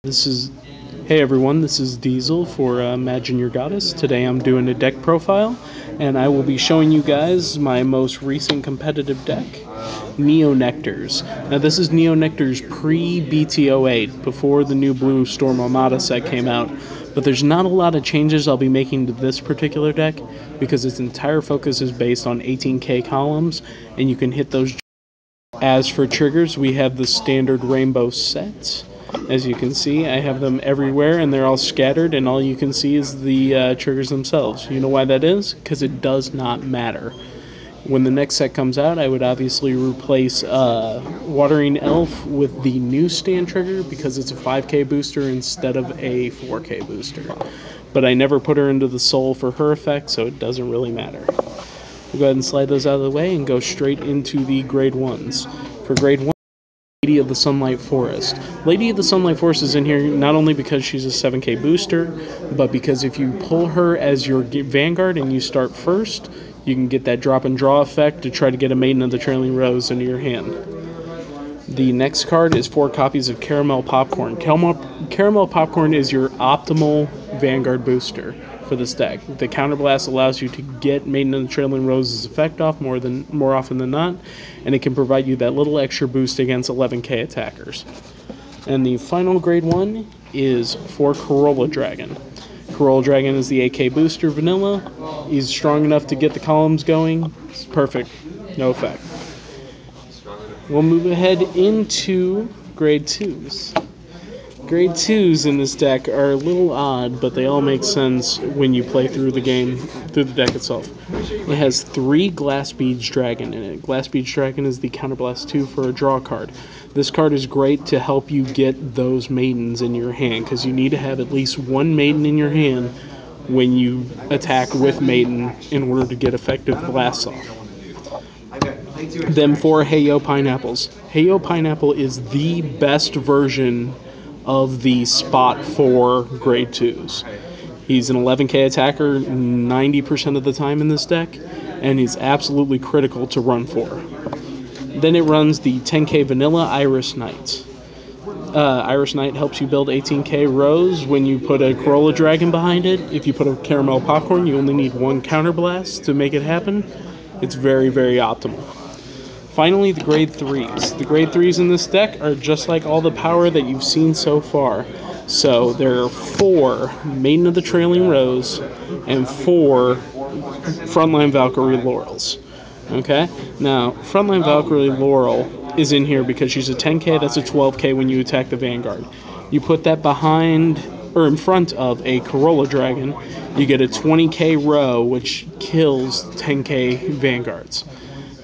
Hey everyone, this is Diesel for Imagine Your Goddess. Today I'm doing a deck profile, and I will be showing you guys my most recent competitive deck, Nectar's. Now this is Nectar's pre-BT05, before the new Blue Storm Armada set came out, but there's not a lot of changes I'll be making to this particular deck, because its entire focus is based on 18k columns, and you can hit those. As for triggers, we have the standard rainbow set. As you can see, I have them everywhere and they're all scattered, and all you can see is the triggers themselves. You know why that is? Because it does not matter. When the next set comes out, I would obviously replace Watering Elf with the new stand trigger because it's a 5k booster instead of a 4k booster. But I never put her into the soul for her effect, so it doesn't really matter. We'll go ahead and slide those out of the way and go straight into the grade 1s. For grade 1, Lady of the Sunlight Forest. Lady of the Sunlight Forest is in here not only because she's a 7k booster, but because if you pull her as your Vanguard and you start first, you can get that drop and draw effect to try to get a Maiden of the Trailing Rose into your hand. The next card is 4 copies of Caramel Popcorn. Caramel Popcorn is your optimal Vanguard booster for this deck. The Counterblast allows you to get Maiden of the Trailing Rose's effect off more often than not, and it can provide you that little extra boost against 11k attackers. And the final grade 1 is for Corolla Dragon. Corolla Dragon is the 8k booster vanilla. He's strong enough to get the columns going. It's perfect. No effect. We'll move ahead into grade 2s. Grade 2s in this deck are a little odd, but they all make sense when you play through the game, through the deck itself. It has 3 Glass Beads Dragon in it. Glass Beads Dragon is the Counterblast 2 for a draw card. This card is great to help you get those maidens in your hand, because you need to have at least 1 maiden in your hand when you attack with maiden in order to get effective blasts off. Then 4 Hey Yo Pineapples. Hey Yo Pineapple is the best version of the spot for grade 2s. He's an 11k attacker 90% of the time in this deck, and he's absolutely critical to run for. Then it runs the 10k vanilla Iris Knight. Iris Knight helps you build 18k Rose when you put a Corolla Dragon behind it. If you put a Caramel Popcorn, you only need 1 Counterblast to make it happen. It's very, very optimal. Finally, the grade 3s. The grade 3s in this deck are just like all the power that you've seen so far. So there are 4 Maiden of the Trailing Rose and 4 Frontline Valkyrie Laurels. Okay? Now, Frontline Valkyrie Laurel is in here because she's a 10k, that's a 12k when you attack the Vanguard. You put that behind, or in front of a Corolla Dragon, you get a 20k row, which kills 10k Vanguards.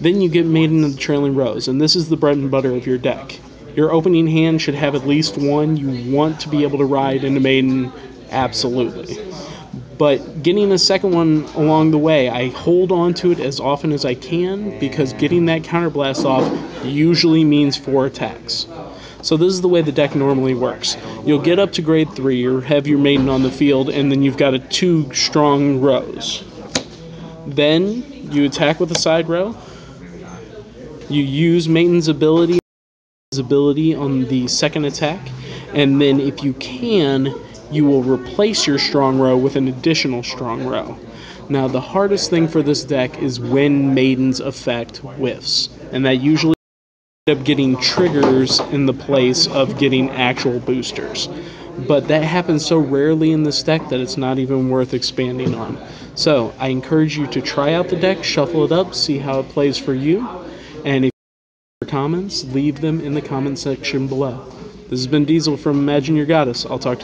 Then you get Maiden of the Trailing Rose, and this is the bread and butter of your deck. Your opening hand should have at least 1. You want to be able to ride into Maiden, absolutely. But getting a second one along the way, I hold on to it as often as I can, because getting that Counterblast off usually means 4 attacks. So this is the way the deck normally works. You'll get up to grade 3 or have your Maiden on the field, and then you've got a 2 strong rows. Then you attack with a side row. You use Maiden's ability on the second attack, and then if you can, you will replace your strong row with an additional strong row. Now the hardest thing for this deck is when Maiden's effect whiffs, and that usually ends up getting triggers in the place of getting actual boosters. But that happens so rarely in this deck that it's not even worth expanding on. So I encourage you to try out the deck, shuffle it up, see how it plays for you, and if you have comments, leave them in the comment section below. This has been Diesel from Imagine Your Goddess. I'll talk to you.